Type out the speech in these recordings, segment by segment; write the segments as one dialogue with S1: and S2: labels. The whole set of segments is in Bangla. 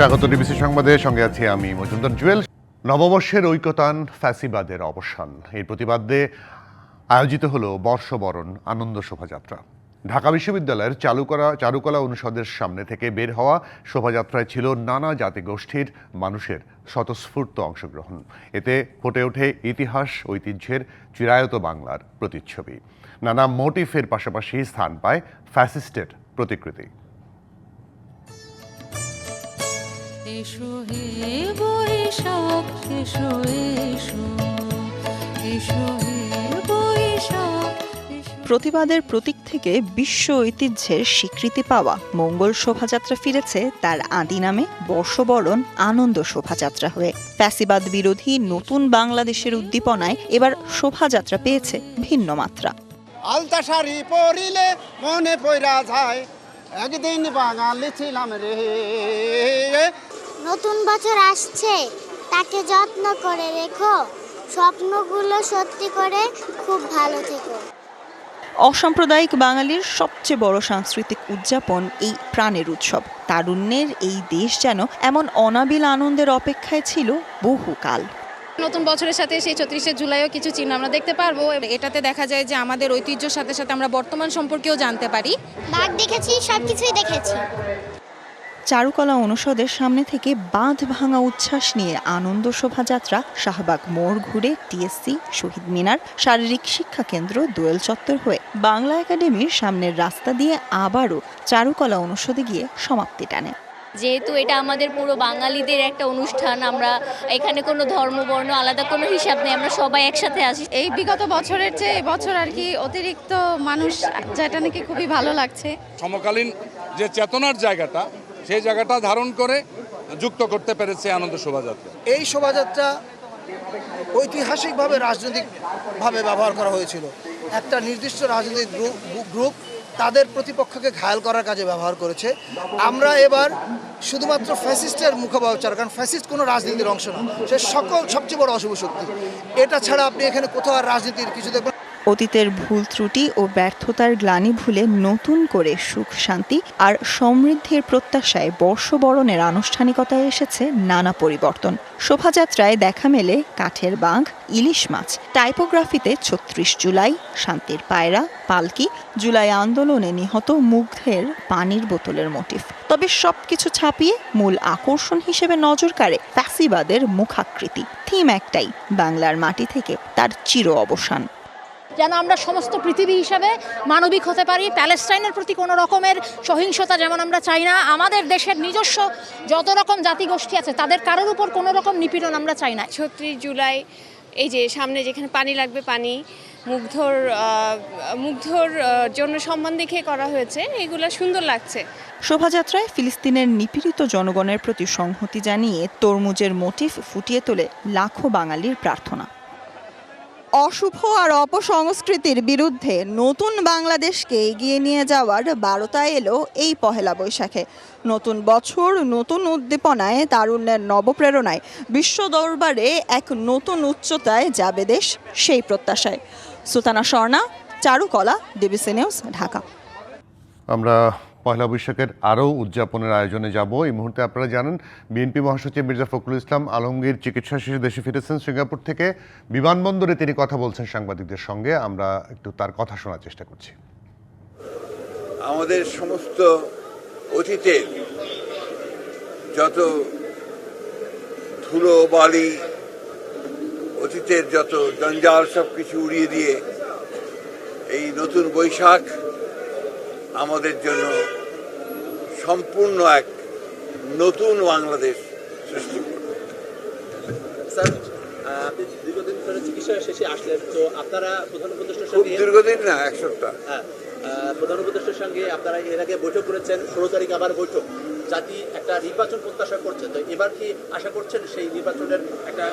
S1: স্বাগত ডিবিসি সংবাদে, সঙ্গে আছি আমি মজুমদার জুয়েল। নববর্ষের ঐকতান ফ্যাসিবাদের অবসান, এই প্রতিবাদে আয়োজিত হলো বর্ষবরণ আনন্দ শোভাযাত্রা। ঢাকা বিশ্ববিদ্যালয়ের চারুকলা অনুষদের সামনে থেকে বের হওয়া শোভাযাত্রায় ছিল নানা জাতিগোষ্ঠীর মানুষের স্বতঃস্ফূর্ত অংশগ্রহণ। এতে ফুটে ওঠে ইতিহাস ঐতিহ্যের চিরায়ত বাংলার প্রতিচ্ছবি। নানা মোটিফের পাশাপাশি স্থান পায় ফ্যাসিস্টের প্রতিকৃতি।
S2: এসো হে বৈশাখ, এসো এসো, এসো হে বৈশাখ।
S3: প্রতিবাদের প্রতীক থেকে বিশ্ব ঐতিহ্যের স্বীকৃতি পাওয়া মঙ্গল শোভাযাত্রা ফিরেছে তার আদি নামে বর্ষবরণ আনন্দ শোভাযাত্রা হয়ে। ফ্যাসিবাদ বিরোধী নতুন বাংলাদেশের উদ্দীপনায় এবার শোভাযাত্রা পেয়েছে ভিন্ন মাত্রা।
S4: আলতা শাড়ি পরিলে মনে পইরা যায় একদিন বাঙালি ছিলাম রে।
S5: নতুন বছর আসছে, তাকে যত্ন করে রেখো, স্বপ্নগুলো সত্যি করে খুব ভালো থেকো।
S3: অসাম্প্রদায়িক বাঙালির সবচেয়ে বড় সাংস্কৃতিক উদযাপন এই প্রাণের উৎসব। তারুণ্যের এই দেশ যেন এমন অনাবিল আনন্দের অপেক্ষায় ছিল বহুকাল।
S6: নতুন বছরের সাথে সেই ৩৪শে জুলাইও কিছু চিহ্ন আমরা দেখতে পারবো। এটাতে দেখা যায় যে আমাদের ঐতিহ্যের সাথে সাথে আমরা বর্তমান সম্পর্কেও জানতে পারি।
S5: বাঘ দেখেছি, সবকিছুই দেখেছি।
S3: চারুকলা অনুষদের সামনে থেকে বাঁধ ভাঙা উচ্ছ্বাস নিয়ে আনন্দ শোভাযাত্রা শাহবাগ মোড় ঘুরে টিএসসি, শহীদ মিনার, শারীরিক শিক্ষা কেন্দ্র, দোয়েল চত্বর হয়ে বাংলা একাডেমির সামনের রাস্তা দিয়ে আবারও চারুকলা অনুষদে গিয়ে সমাপ্তি টানে।
S7: যেহেতু এটা আমাদের পুরো বাঙালিদের একটা অনুষ্ঠান, আমরা এখানে কোনো ধর্ম বর্ণ আলাদা কোনো হিসাব নেই, আমরা সবাই একসাথে আসি।
S6: এই বিগত বছরের চেয়ে এবছর আর কি অতিরিক্ত মানুষ, যেটা নাকি খুবই ভালো লাগছে।
S8: সমকালীন যে চেতনার জায়গাটা, সেই জায়গাটা ধারণ করে যুক্ত করতে পেরেছে আনন্দ শোভাযাত্রা।
S9: এই শোভাযাত্রা ঐতিহাসিকভাবে রাজনৈতিকভাবে ব্যবহার করা হয়েছিল। একটা নির্দিষ্ট রাজনৈতিক গ্রুপ তাদের প্রতিপক্ষকে ঘায়াল করার কাজে ব্যবহার করেছে। আমরা এবার শুধুমাত্র ফ্যাসিস্টের মুখোপাচার, কারণ ফ্যাসিস্ট কোনো রাজনীতির অংশ না, সে সবচেয়ে বড় অশুভ শক্তি। এটা ছাড়া আপনি এখানে কোথাও আর রাজনীতির কিছু দেখবেন।
S3: অতীতের ভুল ত্রুটি ও ব্যর্থতার গ্লানি ভুলে নতুন করে সুখ শান্তি আর সমৃদ্ধির প্রত্যাশায় বর্ষবরণের আনুষ্ঠানিকতায় এসেছে নানা পরিবর্তন। শোভাযাত্রায় দেখা মেলে কাঠের বাঘ, ইলিশ মাছ, টাইপোগ্রাফিতে ৩৬ জুলাই, শান্তির পায়রা, পালকি, জুলাই আন্দোলনে নিহত মুগ্ধের পানির বোতলের মোটিফ। তবে সবকিছু ছাপিয়ে মূল আকর্ষণ হিসেবে নজর কাড়ে ফ্যাসিবাদের মুখাকৃতি। থিম একটাই, বাংলার মাটি থেকে তার চির অবসান।
S10: যেন আমরা সমস্ত পৃথিবী হিসাবে মানবিক হতে পারি। প্যালেস্টাইনের প্রতি কোনো রকমের সহিংসতা যেমন আমরা চাই না। আমাদের দেশের নিজস্ব যত রকম জাতিগোষ্ঠী আছে তাদের কারোর উপর কোনো রকম নিপীড়ন আমরা চাই না।
S11: ৩৬ জুলাই এই যে সামনে যেখানে পানি লাগবে, পানি মুগ্ধর জন্য সম্মান দেখিয়ে করা হয়েছে, এগুলো সুন্দর লাগছে।
S3: শোভাযাত্রায় ফিলিস্তিনের নিপীড়িত জনগণের প্রতি সংহতি জানিয়ে তরমুজের মোটিফ ফুটিয়ে তোলে লাখো বাঙালির প্রার্থনা। অশুভ আর অপসংস্কৃতির বিরুদ্ধে নতুন বাংলাদেশকে এগিয়ে নিয়ে যাওয়ার বার্তা এলো এই পহেলা বৈশাখে। নতুন বছর, নতুন উদ্দীপনায়, তারুণ্যের নবপ্রেরণায় বিশ্ব দরবারে এক নতুন উচ্চতায় যাবে দেশ, সেই প্রত্যাশায়। সুলতানা স্বর্ণা, চারুকলা, ডিবিসি নিউজ, ঢাকা।
S1: আমরা পয়লা বৈশাখের আরও উদযাপনের আয়োজনে যাব। এই মুহূর্তে আপনারা জানেন বিএনপি মহাসচিব মির্জা ফখরুল ইসলাম আলমগীর চিকিৎসা শেষে দেশে ফিরেছেন সিঙ্গাপুর থেকে। বিমানবন্দরে তিনি কথা বলছেন সাংবাদিকদের সঙ্গে, আমরা একটু তার কথা শোনার চেষ্টা করছি।
S12: আমাদের সমস্ত অতীতের যত ধুলো বালি, অতীতের যত জঞ্জাল সব কিছু উড়িয়ে দিয়ে এই নতুন বৈশাখ আমাদের জন্য সম্পূর্ণ এক নতুন বাংলাদেশ সৃষ্টি করবে।
S13: স্যার, আপনি দীর্ঘদিন ধরে চিকিৎসা শেষে আসলেন, তো আপনারা প্রধান উপদেষ্টার
S12: খুব
S13: সঙ্গে
S12: দীর্ঘদিন না, এক সপ্তাহ।
S13: হ্যাঁ, প্রধান উপদেষ্টার সঙ্গে আপনারা এর আগে বৈঠক করেছেন, ১৬ তারিখ আবার বৈঠক। জাতি একটা নির্বাচন প্রত্যাশা করছে, তো এবার কি আশা করছেন সেই নির্বাচনের একটা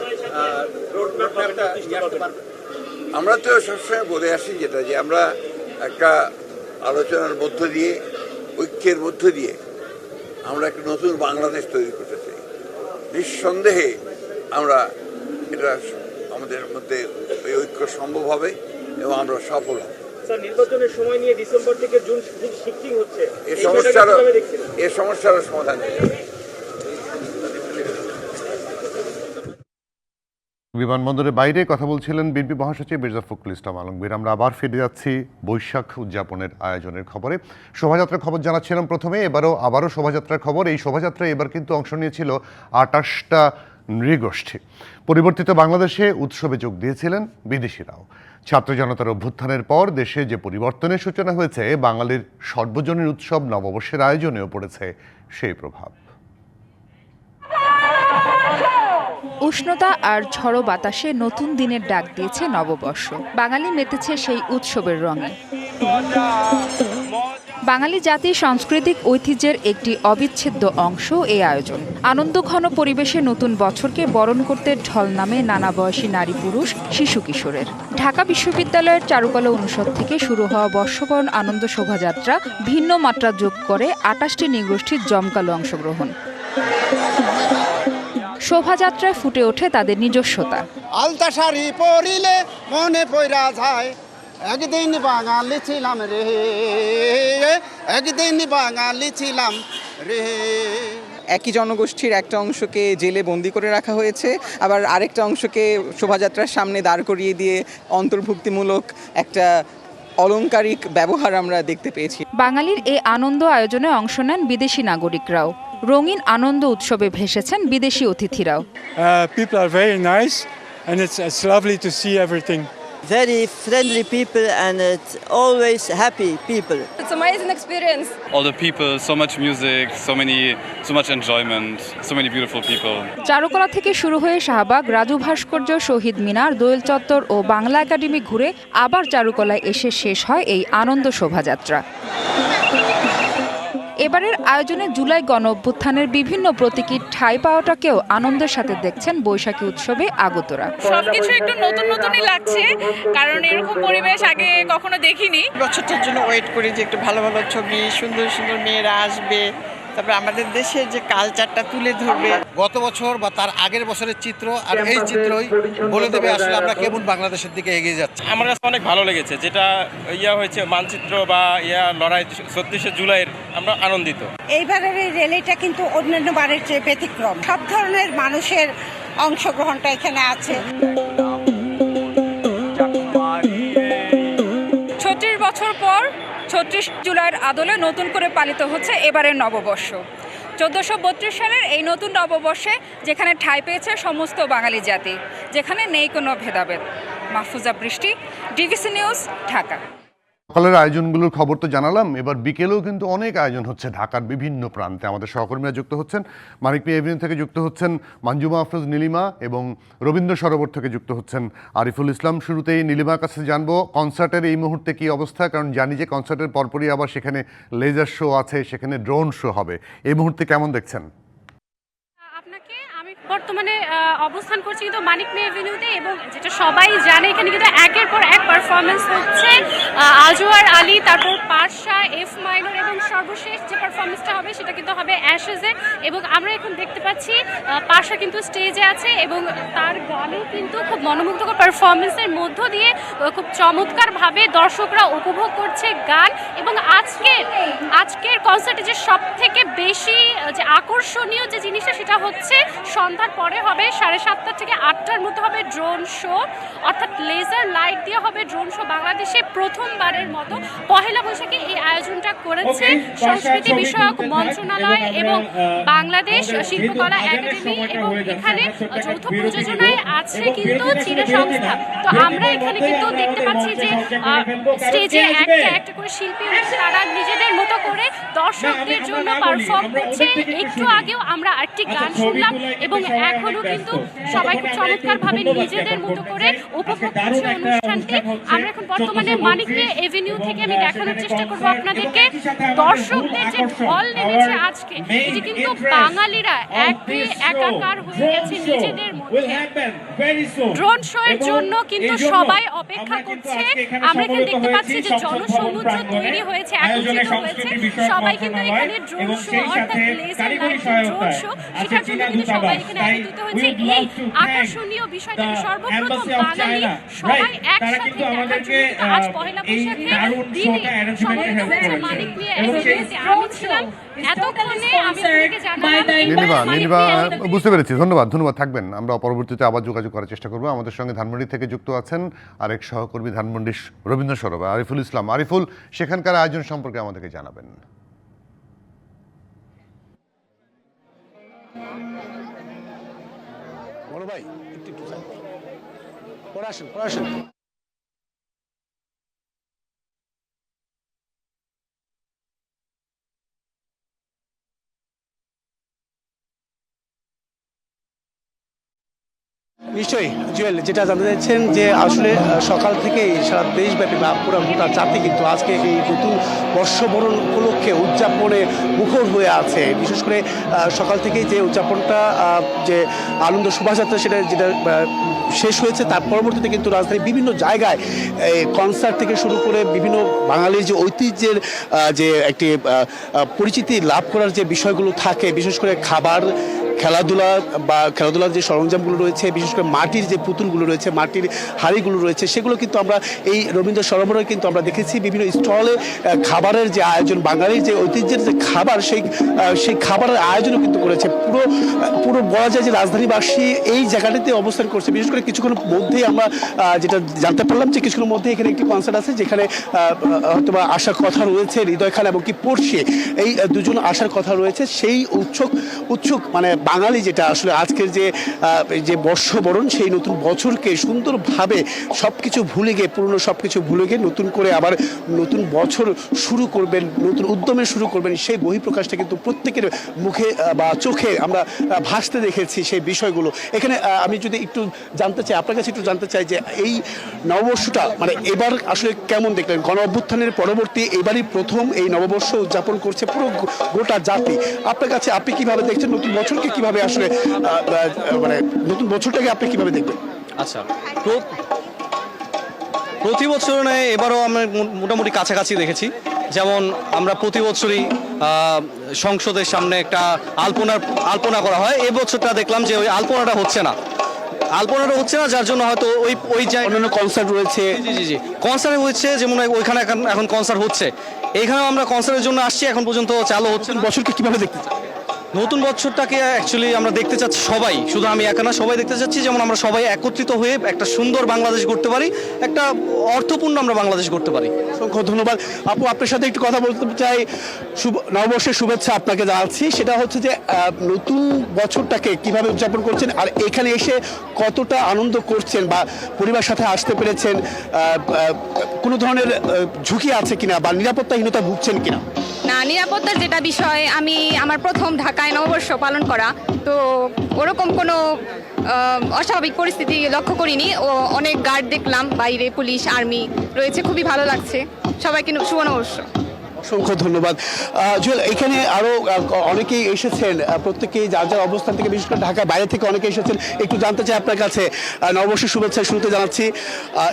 S12: আমরা তো সবসময় বলে আসি যেটা, যে আমরা একটা আলোচনার মধ্য দিয়ে, ঐক্যের মধ্য দিয়ে আমরা একটা নতুন বাংলাদেশ তৈরি করতে চাই। নিঃসন্দেহে আমরা এটা আমাদের মধ্যে এই ঐক্য সম্ভব হবে এবং আমরা সফল হব।
S13: স্যার, নির্বাচনের সময় নিয়ে ডিসেম্বর থেকে জুন শিফটিং হচ্ছে,
S12: এই সমস্যার সমাধান।
S1: বিমানবন্দরের বাইরে কথা বলছিলেন বিএনপি মহাসচিব মির্জা ফখরুল ইসলাম আলমগীর। আমরা আবার ফিরে যাচ্ছি বৈশাখ উদযাপনের আয়োজনের খবরে। শোভাযাত্রার খবর জানাচ্ছিলাম প্রথমে, আবারও শোভাযাত্রার খবর। এই শোভাযাত্রায় এবার কিন্তু অংশ নিয়েছিল 28টা নৃগোষ্ঠী। পরিবর্তিত বাংলাদেশে উৎসবে যোগ দিয়েছিলেন বিদেশিরাও। ছাত্র জনতার অভ্যুত্থানের পর দেশে যে পরিবর্তনের সূচনা হয়েছে, বাঙালির সর্বজনীন উৎসব নববর্ষের আয়োজনেও পড়েছে সেই প্রভাব।
S14: উষ্ণতা আর ঝড়ো বাতাসে নতুন দিনের ডাক দিয়েছে নববর্ষ। বাঙালি মেতেছে সেই উৎসবের রঙে। বাঙালি জাতির সাংস্কৃতিক ঐতিহ্যের একটি অবিচ্ছেদ্য অংশ এই আয়োজন। আনন্দঘন পরিবেশে নতুন বছরকে বরণ করতে ঢল নামে নানা বয়সী নারী পুরুষ, শিশু কিশোরের। ঢাকা বিশ্ববিদ্যালয়ের চারুকলা অনুষদ থেকে শুরু হওয়া বর্ষবরণ আনন্দ শোভাযাত্রা ভিন্ন মাত্রা যোগ করে 28টি নৃগোষ্ঠীর জমকালো অংশগ্রহণ। শোভাযাত্রায় ফুটে ওঠে তাদের নিজস্বতা।
S4: আলতা শাড়ি পরিলে মনে পইরা যায়, একদিন বাঙালি ছিলাম রে, একদিন বাঙালি ছিলাম রে।
S15: একই জনগোষ্ঠীর একটা অংশকে জেলে বন্দি করে রাখা হয়েছে, আবার আরেকটা অংশকে শোভাযাত্রার সামনে দাঁড় করিয়ে দিয়ে অন্তর্ভুক্তিমূলক একটা অলংকারিক ব্যবহার আমরা দেখতে পেয়েছি।
S14: বাঙালির এই আনন্দ আয়োজনে অংশ নেন বিদেশি নাগরিকরাও। রঙিন আনন্দ উৎসবে ভেসেছেন বিদেশি অতিথিরাও।
S16: People are very nice and it's lovely to see everything.
S17: Very friendly people and it's always happy people.
S18: It's an amazing experience.
S19: All the people, so much music, so much enjoyment, so many beautiful people.
S14: চারুকলা থেকে শুরু হয়ে শাহবাগ, রাজু ভাস্কর্য, শহীদ মিনার, দোয়েল চত্বর ও বাংলা একাডেমি ঘুরে আবার চারুকলায় এসে শেষ হয় এই আনন্দ শোভাযাত্রা। এবারের আয়োজনে জুলাই গণ অভ্যুত্থানের বিভিন্ন প্রতীকীর ঠাঁই পাওয়াটাকেও আনন্দের সাথে দেখছেন বৈশাখী উৎসবে আগতরা।
S20: সবকিছু একটু নতুন নতুনই লাগছে, কারণ এরকম পরিবেশ আগে কখনো দেখিনি।
S21: বছরটার জন্য ওয়েট করি যে একটু ভালো ভালো ছবি, সুন্দর সুন্দর মেয়েরা আসবে, তারপরে আমাদের দেশের যে কালচারটা তুলে ধরবে।
S9: গত বছর বা তার আগের বছরের চিত্র আর এই চিত্রই বলে দেবে আসলে আমরা কেমন বাংলাদেশের দিকে এগিয়ে যাচ্ছি।
S22: আমার কাছে অনেক ভালো লেগেছে, যেটা হয়েছে মানচিত্র বা লড়াই 36শে জুলাইয়ের, আমরা আনন্দিত।
S23: এইবারের এই র্যালিটা কিন্তু অন্যান্য বারের চেয়ে ব্যতিক্রম। সব ধরনের মানুষের অংশগ্রহণটা এখানে আছে।
S18: 36 বছর পর 36 জুলাইয়ের আদলে নতুন করে পালিত হচ্ছে এবারের নববর্ষ। 1432 সালের এই নতুন নববর্ষে যেখানে ঠাঁই পেয়েছে সমস্ত বাঙালি জাতি, যেখানে নেই কোনো ভেদাভেদ। মাহফুজা বৃষ্টি, ডিভিসি নিউজ, ঢাকা।
S1: সকালের আয়োজনগুলোর খবর তো জানালাম, এবার বিকেলেও কিন্তু অনেক আয়োজন হচ্ছে ঢাকার বিভিন্ন প্রান্তে। আমাদের সহকর্মীরা যুক্ত হচ্ছেন, মানিক মিয়া এভিনিউ থেকে যুক্ত হচ্ছেন মঞ্জুমা আফরোজ নীলিমা, এবং রবীন্দ্র সরোবর থেকে যুক্ত হচ্ছেন আরিফুল ইসলাম। শুরুতেই নীলিমার কাছে জানবো কনসার্টের এই মুহূর্তে কি অবস্থা, কারণ জানি যে কনসার্টের পরপরই আবার সেখানে লেজার শো আছে, সেখানে ড্রোন শো হবে। এই মুহূর্তে কেমন দেখছেন?
S11: বর্তমানে অবস্থান করছি কিন্তু মানিক মিয়া এভিনিউতে, এবং যেটা সবাই জানে এখানে কিন্তু একের পর এক পারফরমেন্স হচ্ছে। আজওয়ার আলী, তারপর পারশা, এফ মাইনর, এবং সর্বশেষ যে পারফরমেন্সটা হবে সেটা কিন্তু হবে অ্যাশেজে। এবং আমরা এখন দেখতে পাচ্ছি পারশা কিন্তু স্টেজে আছে, এবং তার গানে কিন্তু খুব মনোমুগ্ধকর পারফরমেন্সের মধ্য দিয়ে খুব চমৎকারভাবে দর্শকরা উপভোগ করছে গান। এবং আজকের কনসার্টে যে সব থেকে বেশি যে আকর্ষণীয় যে জিনিসটা সেটা হচ্ছে সন্ধ্যার পরে হবে 7:30 থেকে 8টার মতো হবে ড্রোন শো, অর্থাৎ লেজার লাইট দিয়ে হবে ড্রোন শো। বাংলাদেশে প্রথমবারের মতো পহেলা বৈশাখে এই আয়োজনটা করেছে সংস্কৃতি বিষয়ক মন্ত্রণালয় এবং বাংলাদেশ শিল্পকলা একাডেমি, এবং এখানে যৌথ প্রযোজনায় আছে কিন্তু চীনা সংস্থা। তো আমরা এখানে কিন্তু দেখতে পাচ্ছি যে স্টেজে একটা করে শিল্পী তারা নিজেদের মতো করে দর্শকদের জন্য পারফর্ম করছে। একটু আগেও আমরা আরেকটি গান শুনলাম, এবং এখনো কিন্তু সবাই খুব চমৎকারভাবে নিজেদের মতো করে উপভোগ করছে অনুষ্ঠানটি। আমরা এখন বর্তমানে মানিক মিয়া এভিনিউ থেকে আমি দেখানোর চেষ্টা করবো আপনাদেরকে দর্শকদের যে ঢল নেমেছে আজকে, এটি কিন্তু বাঙালিরা একাকার হয়ে গেছে নিজেদের মধ্যে। ড্রোন শো এর জন্য কিন্তু সবাই অপেক্ষা করছে। আমরা এখানে দেখতে পাচ্ছি যে জনসমুদ্র তৈরি হয়েছে, একত্রিত হয়েছে। সবাই কিন্তু এখানে ড্রোন শো অর্থাৎ লেজার লাইট ড্রোন শো, সেটার জন্য কিন্তু সবাই এখানে এখানে একত্রিত হয়েছে এই আকর্ষণীয় বিষয়টাকে সর্বপ্রথম বাঙালি সবাই একসাথে দেখার জন্য আজ পহেলা বৈশাখের দিনে সমবেত হয়েছে মানিক মিয়া এভিনিউতে। আমি ছিলাম এতক্ষণে, আমি আপনাকে জানালাম
S1: নীলিমা বুঝতে পেরেছি। ধন্যবাদ থাকবেন। আমরা পরবর্তীতে আবার যোগাযোগ করার চেষ্টা করবো। আমাদের সঙ্গে ধানমন্ডি থেকে যুক্ত আছেন আরেক সহকর্মী ধানমন্ডি রবীন্দ্র সরোবর আরিফুল ইসলাম। আরিফুল, সেখানকার আয়োজন সম্পর্কে আমাদেরকে জানাবেন।
S2: বড় ভাই একটু পড়াশোন নিশ্চয়ই জুয়েল, যেটা জানতে চাইছেন যে আসলে সকাল থেকেই সারা দেশব্যাপী বা পুরো গোটা জাতি কিন্তু আজকে এই নতুন বর্ষবরণ উপলক্ষে উদযাপনে মুখর হয়ে আছে। বিশেষ করে সকাল থেকেই যে উদযাপনটা, যে আনন্দ শোভাযাত্রা, সেটা যেটা শেষ হয়েছে, তার পরবর্তীতে কিন্তু রাজধানীর বিভিন্ন জায়গায় কনসার্ট থেকে শুরু করে বিভিন্ন বাঙালির যে ঐতিহ্যের যে একটি পরিচিতি লাভ করার যে বিষয়গুলো থাকে, বিশেষ করে খাবার, খেলাধুলার যে সরঞ্জামগুলো রয়েছে, বিশেষ করে মাটির যে পুতুলগুলো রয়েছে, মাটির হাঁড়িগুলো রয়েছে, সেগুলো কিন্তু আমরা এই রবীন্দ্র সরোবরে কিন্তু আমরা দেখেছি। বিভিন্ন স্টলে খাবারের যে আয়োজন, বাঙালির যে ঐতিহ্যের যে খাবার, সেই খাবারের আয়োজনও কিন্তু করেছে। পুরো বলা যায় যে রাজধানীবাসী এই জায়গাটিতে অবস্থান করছে। বিশেষ করে কিছুক্ষণের মধ্যেই আমরা যেটা জানতে পারলাম যে কিছুক্ষণের মধ্যে এখানে একটি কনসার্ট আছে, যেখানে হয়তো বা আসার কথা রয়েছে হৃদয় খান এবং কি পড়শি, এই দুজন আসার কথা রয়েছে। সেই উৎসুক মানে বাঙালি যেটা আসলে আজকের যে বর্ষবরণ, সেই নতুন বছরকে সুন্দরভাবে সব কিছু ভুলে গিয়ে, পুরনো সব কিছু ভুলে গিয়ে নতুন করে আবার নতুন বছর শুরু করবেন, নতুন উদ্যমে শুরু করবেন, সেই বহিঃপ্রকাশটা কিন্তু প্রত্যেকের মুখে বা চোখে আমরা ভাসতে দেখেছি সেই বিষয়গুলো। এখানে আমি যদি একটু জানতে চাই, আপনার কাছে একটু জানতে চাই যে এই নববর্ষটা মানে এবার আসলে কেমন দেখলেন? গণ অভ্যুত্থানের পরবর্তী এবারই প্রথম এই নববর্ষ উদযাপন করছে পুরো গোটা জাতি। আপনার কাছে আপনি কিভাবে দেখছেন নতুন বছরকে? কিভাবে আসলে মানে নতুন বছরটাকে আপনি কিভাবে দেখবেন?
S5: আচ্ছা, প্রতি বছর নয়, এবারও আমরা মোটামুটি কাছাকাছি দেখেছি। যেমন আমরা প্রতি বছরই সংসদের সামনে একটা আলপনা করা হয়। এই বছরটা দেখলাম যে ওই আলপনাটা হচ্ছে না, যার জন্য হয়তো ওই
S2: অন্যান্য কনসার্ট রয়েছে।
S5: জি কনসার্ট হচ্ছে, যেমন ওইখানে এখন কনসার্ট হচ্ছে, এইখানেও আমরা কনসার্টের জন্য আসছি, এখন পর্যন্ত চালু হচ্ছে।
S2: বছরকে কিভাবে দেখতে চাই?
S5: নতুন বছরটাকে অ্যাকচুয়ালি আমরা দেখতে চাচ্ছি সবাই, শুধু আমি একা না, সবাই দেখতে চাচ্ছি যেমন আমরা সবাই একত্রিত হয়ে একটা সুন্দর বাংলাদেশ গড়তে পারি, একটা অর্থপূর্ণ আমরা বাংলাদেশ গড়তে পারি।
S2: অসংখ্য ধন্যবাদ আপু। আপনার সাথে একটু কথা বলতে চাই। নববর্ষের শুভেচ্ছা আপনাকে জানাচ্ছি। সেটা হচ্ছে যে নতুন বছরটাকে কিভাবে উদযাপন করছেন, আর এখানে এসে কতটা আনন্দ করছেন বা পরিবার সাথে আসতে পেরেছেন, কোনো ধরনের ঝুঁকি আছে কিনা বা নিরাপত্তাহীনতা ভুগছেন কিনা?
S6: না, নিরাপত্তার যেটা বিষয়, আমি আমার প্রথম ঢাকায় নববর্ষ পালন করা, তো ওরকম কোনো অস্বাভাবিক পরিস্থিতি লক্ষ্য করিনি। ও অনেক গার্ড দেখলাম, বাইরে পুলিশ আর্মি রয়েছে, খুবই ভালো লাগছে। সবাইকে শুভ নববর্ষ।
S2: অসংখ্য ধন্যবাদ জুয়েল। এখানে আরও অনেকেই এসেছেন, প্রত্যেকেই যার যার অবস্থান থেকে, বিশেষ করে ঢাকার বাইরে থেকে অনেকে এসেছেন। একটু জানতে চাই আপনার কাছে, নববর্ষের শুভেচ্ছা শুরুতে জানাচ্ছি।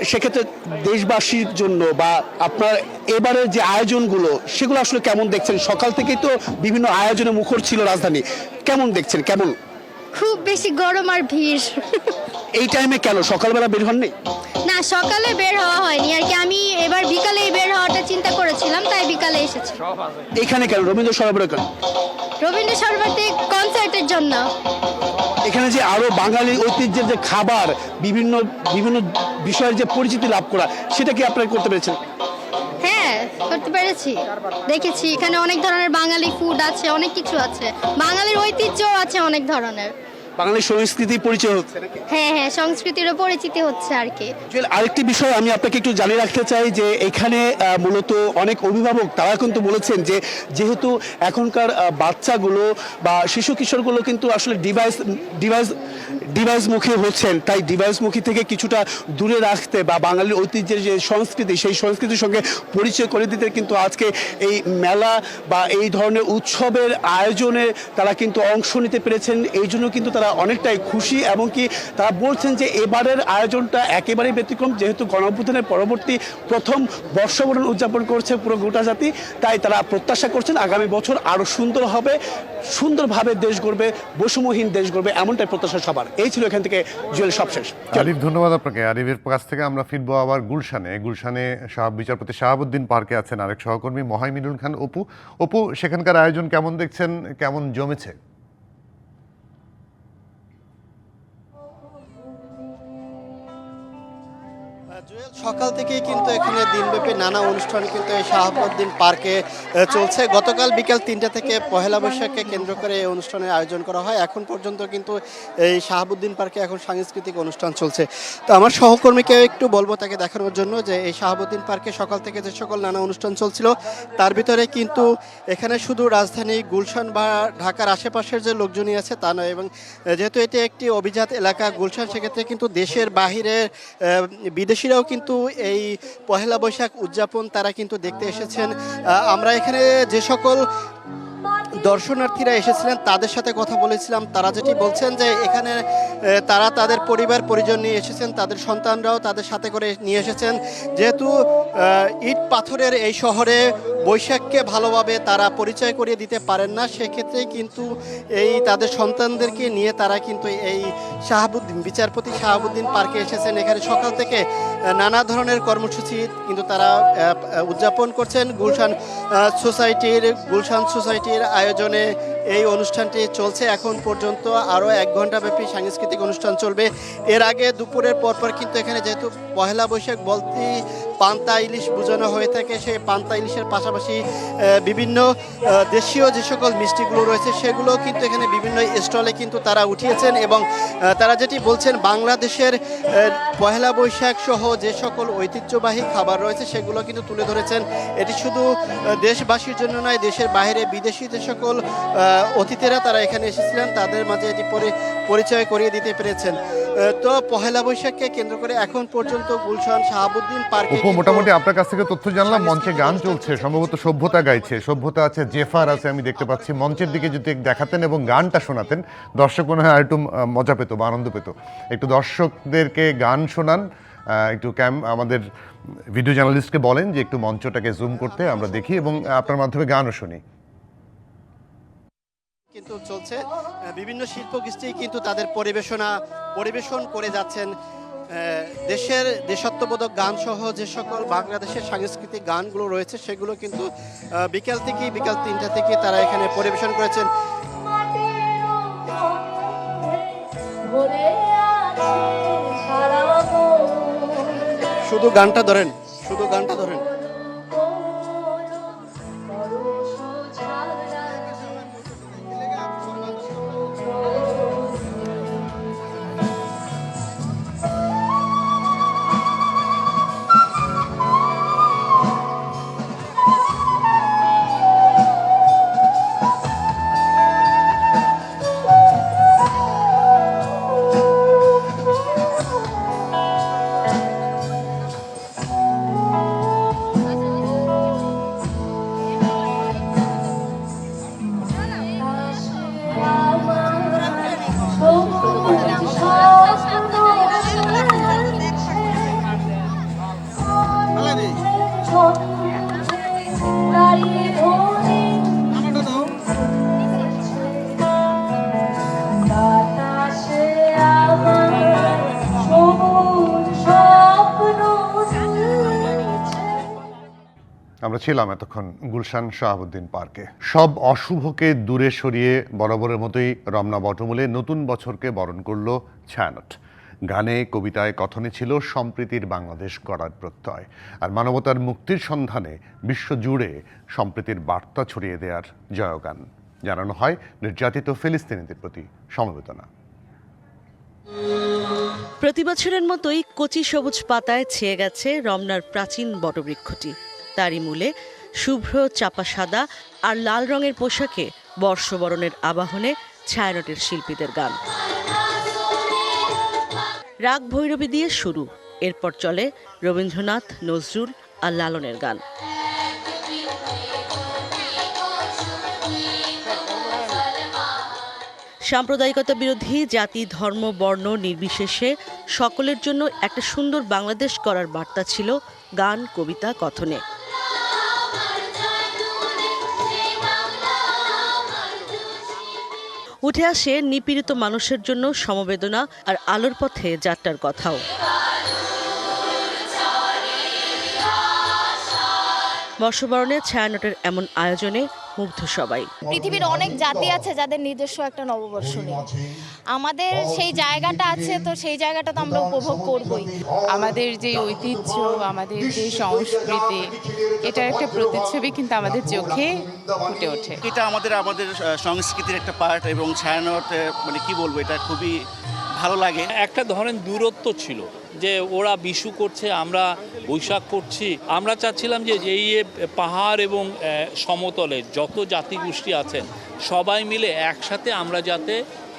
S2: সেক্ষেত্রে দেশবাসীর জন্য বা আপনার এবারের যে আয়োজনগুলো, সেগুলো আসলে কেমন দেখছেন? সকাল থেকেই তো বিভিন্ন আয়োজনে মুখর ছিল রাজধানী, কেমন দেখছেন? কেমন?
S7: খুব বেশি গরম আর ভিড়।
S2: এই টাইমে কেন সকালবেলা বের হননি?
S7: না, সকালে বের হওয়া হয়নি আর কি। আমি এবার বিকালেই বের হওয়াটা চিন্তা করেছিলাম, তাই বিকালে এসেছি।
S2: এখানে কেন রবীন্দ্র সরোবরে কেন?
S7: রবীন্দ্র সরোবরতে কনসার্টের জন্য।
S2: এখানে যে আরো বাঙালি ঐতিহ্যের যে খাবার, বিভিন্ন বিষয়ের যে পরিচিতি লাভ করা, সেটা কি আপনারা করতে পেরেছেন?
S7: হ্যাঁ, করতে পেরেছি। দেখেছি এখানে অনেক ধরনের বাঙালি ফুড আছে, অনেক কিছু আছে, বাঙালির ঐতিহ্যও আছে অনেক ধরনের।
S2: বাঙালির সংস্কৃতি পরিচয় হচ্ছে নাকি?
S7: হ্যাঁ, সংস্কৃতিরও পরিচিতি হচ্ছে আর কি।
S2: আরেকটি বিষয় আমি আপনাকে একটু জানিয়ে রাখতে চাই যে এখানে মূলত অনেক অভিভাবক তারা কিন্তু বলেছেন যে যেহেতু এখনকার বাচ্চাগুলো বা শিশু কিশোরগুলো কিন্তু আসলে ডিভাইস মুখী হচ্ছেন, তাই ডিভাইস মুখী থেকে কিছুটা দূরে রাখতে বা বাঙালির ঐতিহ্যের যে সংস্কৃতি, সেই সংস্কৃতির সঙ্গে পরিচয় করে দিতে কিন্তু আজকে এই মেলা বা এই ধরনের উৎসবের আয়োজনে তারা কিন্তু অংশ নিতে পেরেছেন। এই জন্য কিন্তু তারা তারা অনেকটাই খুশি এবং কি তারা বলছেন যে এবারের আয়োজনটা একেবারেই ব্যতিক্রম, যেহেতু গণঅভ্যুত্থানের পরবর্তী প্রথম বর্ষবরণ উদযাপন করছে পুরো গোটা জাতি, তাই তারা প্রত্যাশা করছেন আগামী বছর আরও সুন্দর হবে, সুন্দরভাবে দেশ গড়বে, বৈষম্যহীন দেশ গড়বে, এমনটাই প্রত্যাশা সবার। এই ছিল এখান থেকে জুয়েল সবশেষ।
S1: আরিফ, ধন্যবাদ আপনাকে। আরিফের কাছ থেকে আমরা ফিরবো আবার গুলশানে। বিচারপতি শাহাবুদ্দিন পার্কে আছেন আরেক সহকর্মী মহাইমিনুল খান অপু। সেখানকার আয়োজন কেমন দেখছেন, কেমন জমেছে?
S3: সকাল থেকেই কিন্তু এখানে দিনব্যাপী নানা অনুষ্ঠান কিন্তু এই শাহাবুদ্দিন পার্কে চলছে। গতকাল বিকাল 3টা থেকে পহেলা বৈশাখকে কেন্দ্র করে এই অনুষ্ঠানের আয়োজন করা হয়। এখন পর্যন্ত কিন্তু এই শাহাবুদ্দিন পার্কে এখন সাংস্কৃতিক অনুষ্ঠান চলছে। তো আমার সহকর্মীকে একটু বলবো তাকে দেখানোর জন্য যে এই শাহাবুদ্দিন পার্কে সকাল থেকে যে সকল নানা অনুষ্ঠান চলছিল তার ভিতরে কিন্তু এখানে শুধু রাজধানী গুলশান বা ঢাকার আশেপাশের যে লোকজনই আছে তা নয়, এবং যেহেতু এটি একটি অভিজাত এলাকা গুলশান, সেক্ষেত্রে কিন্তু দেশের বাহিরের বিদেশিরাও কিন্তু এই পহেলা বৈশাখ উদযাপন তারা কিন্তু দেখতে এসেছেন। আমরা এখানে যে সকল দর্শনার্থীরা এসেছিলেন তাদের সাথে কথা বলেছিলাম, তারা যেটি বলছেন যে এখানে তারা তাদের পরিবার পরিজন নিয়ে এসেছেন, তাদের সন্তানরাও তাদের সাথে করে নিয়ে এসেছেন। যেহেতু ইট পাথরের এই শহরে বৈশাখকে ভালোভাবে তারা পরিচয় করিয়ে দিতে পারেন না, সেক্ষেত্রে কিন্তু এই তাদের সন্তানদেরকে নিয়ে তারা কিন্তু এই বিচারপতি শাহাবুদ্দিন পার্কে এসেছেন। এখানে সকাল থেকে নানা ধরনের কর্মসূচি কিন্তু তারা উদযাপন করছেন। গুলশান সোসাইটির আয়োজনে এই অনুষ্ঠানটি চলছে এখন পর্যন্ত। আরও 1 ঘন্টা ব্যাপী সাংস্কৃতিক অনুষ্ঠান চলবে। এর আগে দুপুরের পরপর কিন্তু এখানে যেহেতু পহেলা বৈশাখ বলতেই পান্তা ইলিশ বোঝানো হয়ে থাকে, সেই পান্তা ইলিশের পাশাপাশি বিভিন্ন দেশীয় যে সকল মিষ্টিগুলো রয়েছে সেগুলো কিন্তু এখানে বিভিন্ন স্টলে কিন্তু তারা উঠিয়েছেন, এবং তারা যেটি বলছেন বাংলাদেশের পহেলা বৈশাখ সহ যে সকল ঐতিহ্যবাহী খাবার রয়েছে সেগুলো কিন্তু তুলে ধরেছেন। এটি শুধু দেশবাসীর জন্য নয়, দেশের বাইরে বিদেশি যে সকল অতিথিরা তারা এখানে এসেছিলেন তাদের মাঝে এটি পরিচয় করিয়ে দিতে পেরেছেন। তো পহেলা বৈশাখকে কেন্দ্র করে এখন পর্যন্ত গুলশান শাহাবুদ্দিন পার্কে
S1: মোটামুটি আপনার কাছ থেকে তথ্য জানলাম। মঞ্চে গান চলছে, সম্ভবত সভ্যতা গাইছে, সভ্যতা আছে, জেফার আছে, আমি দেখতে পাচ্ছি। মঞ্চের দিকে যদি দেখাতেন এবং গানটা শোনাতেন, দর্শক মনে হয় আরেকটু মজা পেত বা আনন্দ পেত। একটু দর্শকদেরকে গান শোনান, একটু আমাদের ভিডিও জার্নালিস্টকে বলেন যে একটু মঞ্চটাকে জুম করতে, আমরা দেখি এবং আপনার মাধ্যমে গানও শুনি।
S3: কিন্তু চলছে, বিভিন্ন শিল্পগোষ্ঠী কিন্তু তাদের পরিবেশন করে যাচ্ছেন। দেশের দেশাত্মবোধক গান সহ যে সকল বাংলাদেশের সাংস্কৃতিক গানগুলো রয়েছে সেগুলো কিন্তু বিকাল 3টা থেকে তারা এখানে পরিবেশন করেছেন। শুধু গানটা ধরেন।
S1: আমরা ছিলাম এতক্ষণ গুলশান শাহাবুদ্দিন পার্কে। সব অশুভকে দূরে সরিয়ে বরাবরের মতোই রমনা বটমূলে নতুন বছরকে বরণ করল ছায়ানট। গানে, কবিতায়, কথনে ছিল সম্প্রীতির বাংলাদেশ গড়ার প্রত্যয়, আর মানবতার মুক্তির সন্ধানে বিশ্বজুড়ে সম্প্রীতির বার্তা ছড়িয়ে দেওয়ার জয়গান। জানানো হয় নির্যাতিত ফিলিস্তিনিদের প্রতি সমবেদনা।
S8: প্রতি বছরের মতোই কচি সবুজ পাতায় ছেয়ে গেছে রমনার প্রাচীন বটবৃক্ষটি। তারই মূলে শুভ্র চাপা সাদা আর লাল রঙের পোশাকে বর্ষবরণের আবাহনে ছায়ানটের শিল্পীদের গান। রাগ ভৈরবী দিয়ে শুরু, এরপর চলে রবীন্দ্রনাথ, নজরুল আর লালনের গান। সাম্প্রদায়িকতা বিরোধী জাতি, ধর্ম, বর্ণ নির্বিশেষে সকলের জন্য একটা সুন্দর বাংলাদেশ গড়ার বার্তা ছিল গান, কবিতা, কথনে। উঠে আসে নিপীড়িত মানুষের জন্য সমবেদনা আর আলোর পথে যাত্রার কথাও। বর্ষবরণে ছায়ানটের এমন আয়োজনে মুগ্ধ সবাই।
S10: পৃথিবীর অনেক জাতি আছে যাদের নিজস্ব একটা নববর্ষ নেই, আমাদের সেই জায়গাটা আছে, তো সেই জায়গাটা তো আমরা উপভোগ করবই।
S12: আমাদের যে ঐতিহ্য, আমাদের যে সংস্কৃতি, এটার একটা প্রতিচ্ছবি কিন্তু আমাদের চোখে ফুটে ওঠে।
S2: এটা আমাদের সংস্কৃতির একটা পার্ট, এবং ছায়ানট মানে কি বলবো, এটা খুবই ভালো লাগে।
S13: একটা ধরনের দূরত্ব ছিল যে ওরা বিশু করছে, আমরা বৈশাখ করছি। আমরা চাচ্ছিলাম যে এই পাহাড় এবং সমতলে যত জাতিগোষ্ঠী আছেন সবাই মিলে একসাথে আমরা যাতে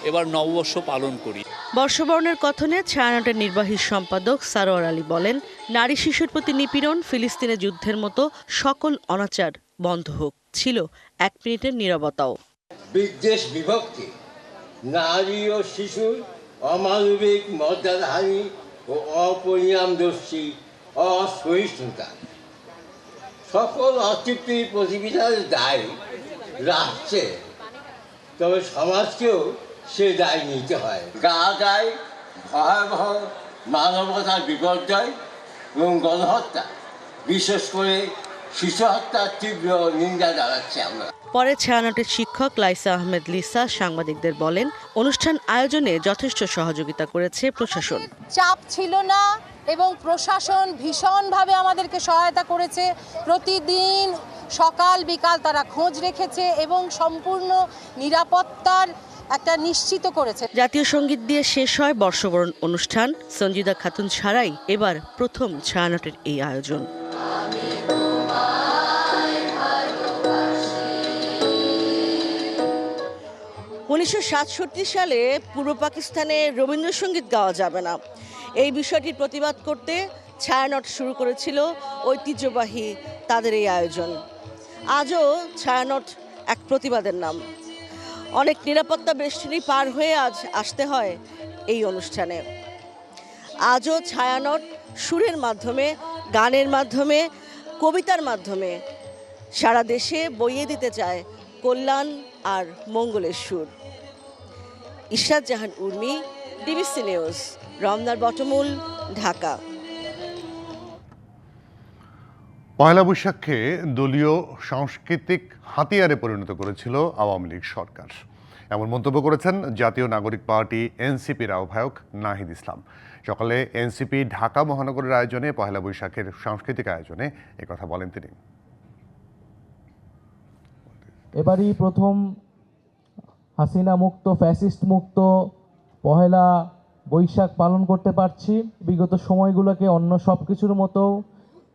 S13: এবার নববর্ষ পালন করি।
S8: বর্ষবরণের কথনে ছায়ানটের নির্বাহী সম্পাদক সারোয়ার আলী বলেন, নারী শিশুর প্রতি নিপীড়ন, ফিলিস্তিনের যুদ্ধের মতো সকল অনাচার বন্ধ হোক। ছিল 1 মিনিটের নীরবতাও।
S24: বিদ্বেষ, বিভক্তি, নারী ও শিশুর অমানবিক মর্যাদাহানি ও অপরিণামদর্শী অসহিষ্ণুতা, সকল অতৃপ্তির প্রতিবিধানের দায় রাখছে, তবে সমাজকেও সে দায় নিতে হয়। গাজায় ভয়াবহ মানবতার বিপর্যয় এবং গণহত্যা, বিশেষ করে শিশু হত্যার তীব্র নিন্দা জানাচ্ছি আমরা।
S8: পরে ছায়ানটের শিক্ষক লাইসা আহমেদ লিসা সাংবাদিকদের বলেন, অনুষ্ঠান আয়োজনে যথেষ্ট সহযোগিতা করেছে প্রশাসন।
S25: চাপ ছিল না এবং প্রশাসন ভীষণভাবে আমাদেরকে সহায়তা করেছে। প্রতিদিন সকাল বিকাল তারা খোঁজ রেখেছে এবং সম্পূর্ণ নিরাপত্তার একটা নিশ্চিত করেছে।
S8: জাতীয় সঙ্গীত দিয়ে শেষ হয় বর্ষবরণ অনুষ্ঠান। সঞ্জিদা খাতুন ছাড়াই এবার প্রথম ছায়ানটের এই আয়োজন। 1967 সালে পূর্ব পাকিস্তানে রবীন্দ্রসঙ্গীত গাওয়া যাবে না, এই বিষয়টির প্রতিবাদ করতে ছায়ানট শুরু করেছিল ঐতিহ্যবাহী তাদের এই আয়োজন। আজও ছায়ানট এক প্রতিবাদের নাম। অনেক নিরাপত্তা বেষ্টনী পার হয়ে আজ আসতে হয় এই অনুষ্ঠানে। আজও ছায়ানট সুরের মাধ্যমে, গানের মাধ্যমে, কবিতার মাধ্যমে সারা দেশে বইয়ে দিতে চায় কল্যাণ আর মঙ্গলের সুর। ইশরাত জাহান উর্মি, ডিবিসি নিউজ, রমনার বটমূল, ঢাকা।
S1: পয়লা বৈশাখকে দলীয় সাংস্কৃতিক হাতিয়ারে পরিণত করেছিল আওয়ামী লীগ সরকার, এমন মন্তব্য করেছেন জাতীয় নাগরিক পার্টি এনসিপির আহ্বায়ক নাহিদ ইসলাম। সকালে এনসিপি ঢাকা মহানগরের আয়োজনে পয়লা বৈশাখের সাংস্কৃতিক আয়োজনে একথা বলেন তিনি।
S26: এবারই প্রথম হাসিনা মুক্ত, ফ্যাসিস্ট মুক্ত পহেলা বৈশাখ পালন করতে পারছি। বিগত সময়গুলোকে অন্য সব কিছুর মতো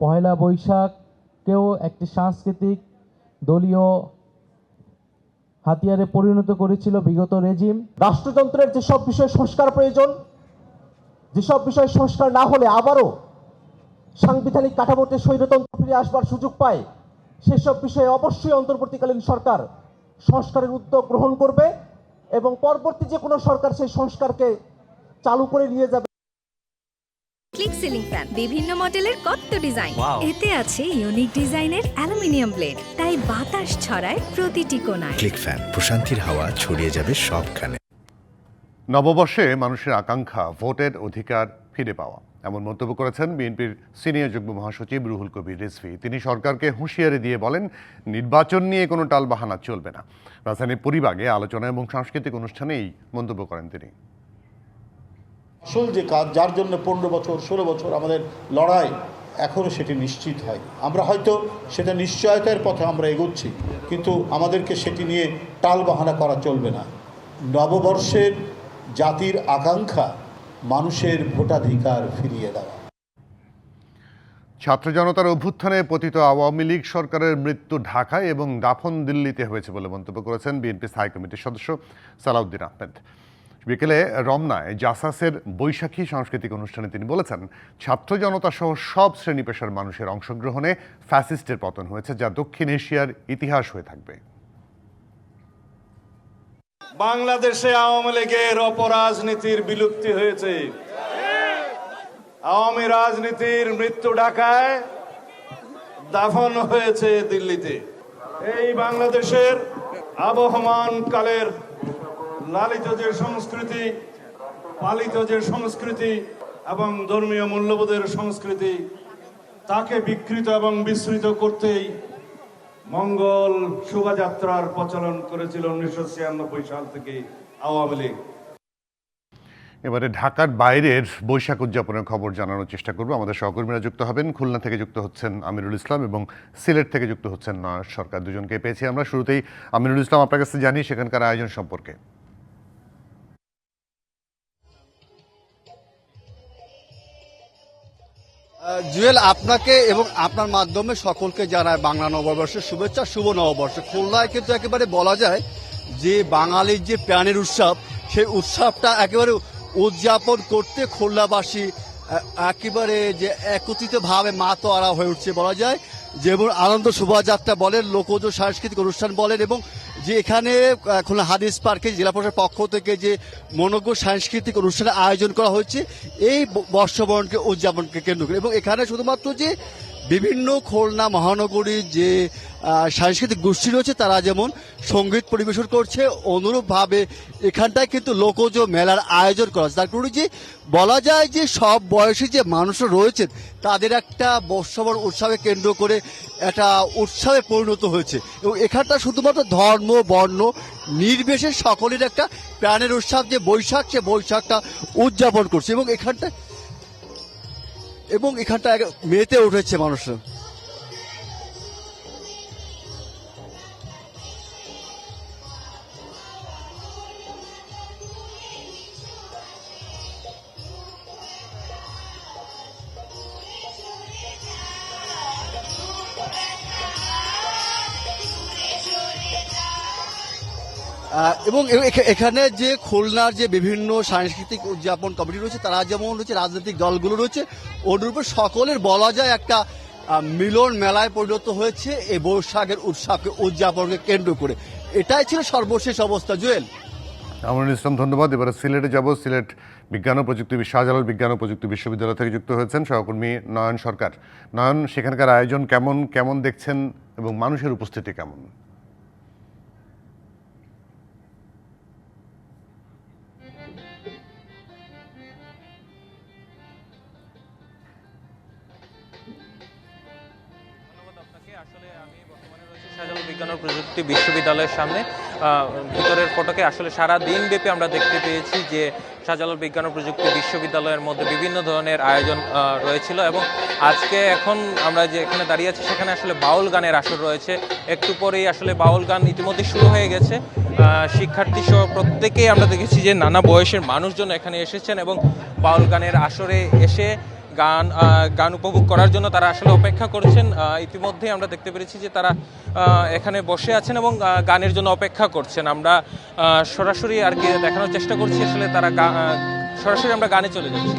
S26: পহেলা বৈশাখকেও একটি সাংস্কৃতিক দলীয় হাতিয়ারে পরিণত করেছিল বিগত রেজিম। রাষ্ট্রযন্ত্রের যেসব বিষয় সংস্কার প্রয়োজন, যেসব বিষয় সংস্কার না হলে আবারও সাংবিধানিক কাঠামোতে স্বৈরতন্ত্র ফিরে আসবার সুযোগ পায়, সেসব বিষয়ে অবশ্যই অন্তর্বর্তীকালীন সরকার সংস্কারের উদ্যোগ গ্রহণ করবে এবং পরবর্তী যে কোনো সরকার সেই সংস্কারকে চালু করে নিয়ে যাবে।
S27: ক্লিক সিলিং ফ্যান, বিভিন্ন মডেলের কত ডিজাইন, এতে আছে ইউনিক ডিজাইনের অ্যালুমিনিয়াম ব্লেড, তাই বাতাস ছড়ায় প্রতিটি কোণায়।
S28: ক্লিক ফ্যান, প্রশান্তির হাওয়া ছড়িয়ে যাবে সবখানে।
S1: নববর্ষে মানুষের আকাঙ্ক্ষা ভোটের অধিকার ফিরে পাওয়া, এমন মন্তব্য করেছেন বিএনপির সিনিয়র যুগ্ম মহাসচিব রুহুল কবির রিজভী। তিনি সরকারকে হুঁশিয়ারি দিয়ে বলেন, নির্বাচন নিয়ে কোনো টালবাহানা চলবে না। রাজধানীর পরিবাগে আলোচনা এবং সাংস্কৃতিক অনুষ্ঠানে এই মন্তব্য করেন তিনি।
S29: আসল যে কাজ, যার জন্য 15 বছর 16 বছর আমাদের লড়াই, এখনও সেটি নিশ্চিত হয়। আমরা হয়তো সেটা নিশ্চয়তার পথে আমরা এগোচ্ছি, কিন্তু আমাদেরকে সেটি নিয়ে টালবাহানা করা চলবে না। নববর্ষের জাতির আকাঙ্ক্ষা মানুষের ভোটাধিকার ফিরিয়ে দেওয়া।
S1: ছাত্র জনতার অভ্যুত্থানে পতিত আওয়ামী লীগ সরকারের মৃত্যু ঢাকায় এবং দাফন দিল্লিতে হয়েছে বলে মন্তব্য করেছেন বিএনপি স্থায়ী কমিটির সদস্য সালাউদ্দিন আহমেদ। বিকেলে রমনায় জাসাসের বৈশাখী সাংস্কৃতিক অনুষ্ঠানে তিনি বলেছেন, ছাত্র জনতা সহ সব শ্রেণী পেশার মানুষের অংশগ্রহণে ফ্যাসিস্টের পতন হয়েছে, যা দক্ষিণ এশিয়ার ইতিহাস হয়ে থাকবে।
S4: বাংলাদেশে আওয়ামী লীগের অপরাজনীতির বিলুপ্তি হয়েছে। আওয়ামী রাজনীতির মৃত্যু ঢাকায়, দাফন হয়েছে দিল্লিতে। এই বাংলাদেশের আবহমান কালের লালিত যে সংস্কৃতি, পালিত যে সংস্কৃতি এবং ধর্মীয় মূল্যবোধের সংস্কৃতি, তাকে বিকৃত এবং বিস্মৃত করতেই মঙ্গল শোভাযাত্রার প্রচলন করেছিল 1996 সাল থেকে আওয়ামী লীগ।
S1: এবারে ঢাকার বাইরের বৈশাখ উদযাপনের খবর জানানোর চেষ্টা করব। আমাদের সহকর্মীরা যুক্ত হবেন। খুলনা থেকে যুক্ত হচ্ছেন আমিরুল ইসলাম এবং সিলেট থেকে যুক্ত হচ্ছেন নয়ন সরকার। দুজনকে পেয়েছি আমরা। শুরুতেই আমিরুল ইসলাম, আপনার কাছে জানি সেখানকার আয়োজন সম্পর্কে।
S9: জুয়েল, আপনাকে এবং আপনার মাধ্যমে সকলকে জানায় বাংলা নববর্ষের শুভেচ্ছা, শুভ নববর্ষ। খুলনায় কিন্তু একেবারে বলা যায় যে বাঙালির যে প্রাণের উৎসব, সেই উৎসবটা একেবারে উদযাপন করতে খুলনাবাসী একেবারে যে একত্রিতভাবে মাতোয়ারা হয়ে উঠছে বলা যায়। যেমন আনন্দ শোভাযাত্রা বলেন, লোকজ সাংস্কৃতিক অনুষ্ঠান বলেন, এবং যে এখানে খুলনা হাদিস পার্কে জেলা প্রশাসনের পক্ষ থেকে যে মনোজ্ঞ সাংস্কৃতিক অনুষ্ঠানের আয়োজন করা হয়েছে এই বর্ষবরণকে উদযাপনকে কেন্দ্র করে। এবং এখানে শুধুমাত্র যে বিভিন্ন খুলনা মহানগরীর যে সাংস্কৃতিক গোষ্ঠী রয়েছে তারা যেমন সঙ্গীত পরিবেশন করছে, অনুরূপভাবে এখানটায় কিন্তু লোকজ মেলার আয়োজন করা হচ্ছে। তার কারণে যে বলা যায় যে সব বয়সী যে মানুষরা রয়েছেন তাদের একটা বর্ষবরণ উৎসবে কেন্দ্র করে একটা উৎসবে পরিণত হয়েছে। এবং এখানটা শুধুমাত্র ধর্ম বর্ণ নির্বিশেষে সকলের একটা প্রাণের উৎসব যে বৈশাখ, সে বৈশাখটা উদযাপন করছে। এবং এখানটা মেতে উঠেছে মানুষরা। এবং এখানে যে খুলনার যে বিভিন্ন সাংস্কৃতিক উদযাপন কমিটি রয়েছে তারা যেমন রয়েছে, রাজনৈতিক দলগুলো রয়েছে, অনুরূপে সকলের বলা যায় একটা মিলন মেলায় পরিণত হয়েছে এই বৈশাখের উৎসবকে উদযাপনকে কেন্দ্র করে। এটাই ছিল সর্বশেষ অবস্থা। জুয়েল,
S1: আমিরুল ইসলাম, ধন্যবাদ। এবারে সিলেটে যাব। সিলেট বিজ্ঞান ও প্রযুক্তি শাহজালাল বিজ্ঞান ও প্রযুক্তি বিশ্ববিদ্যালয় থেকে যুক্ত হয়েছেন সহকর্মী নয়ন সরকার। নয়ন, সেখানকার আয়োজন কেমন দেখছেন এবং মানুষের উপস্থিতি কেমন?
S14: শাহজালাল বিজ্ঞান ও প্রযুক্তি বিশ্ববিদ্যালয়ের সামনে ভিতরের ফটকে আসলে সারা দিন ব্যাপী আমরা দেখতে পেয়েছি যে শাহজালাল বিজ্ঞান ও প্রযুক্তি বিশ্ববিদ্যালয়ের মধ্যে বিভিন্ন ধরনের আয়োজন রয়েছিল। এবং আজকে এখন আমরা যে এখানে দাঁড়িয়ে আছি সেখানে আসলে বাউল গানের আসর রয়েছে। একটু পরেই আসলে বাউল গান ইতিমধ্যে শুরু হয়ে গেছে। শিক্ষার্থী সহ প্রত্যেকেই আমরা দেখেছি যে নানা বয়সের মানুষজন এখানে এসেছেন এবং বাউল গানের আসরে এসে গান উপভোগ করার জন্য তারা আসলে অপেক্ষা করছেন। ইতিমধ্যে আমরা দেখতে পেরেছি যে তারা এখানে বসে আছেন এবং গানের জন্য অপেক্ষা করছেন। আমরা সরাসরি আর কি দেখানোর চেষ্টা করছি, আসলে তারা সরাসরি আমরা গানে চলে যাচ্ছি।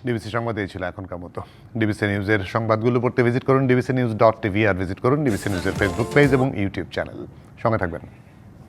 S1: ডিবিসি সংবাদ এই ছিল এখনকার মতো। ডিবিসি নিউজের সংবাদগুলো পড়তে ভিজিট করুন dbcnews.tv আর ভিজিট করুন ডিবিসি নিউজের ফেসবুক পেজ এবং ইউটিউব চ্যানেল। সঙ্গে থাকবেন।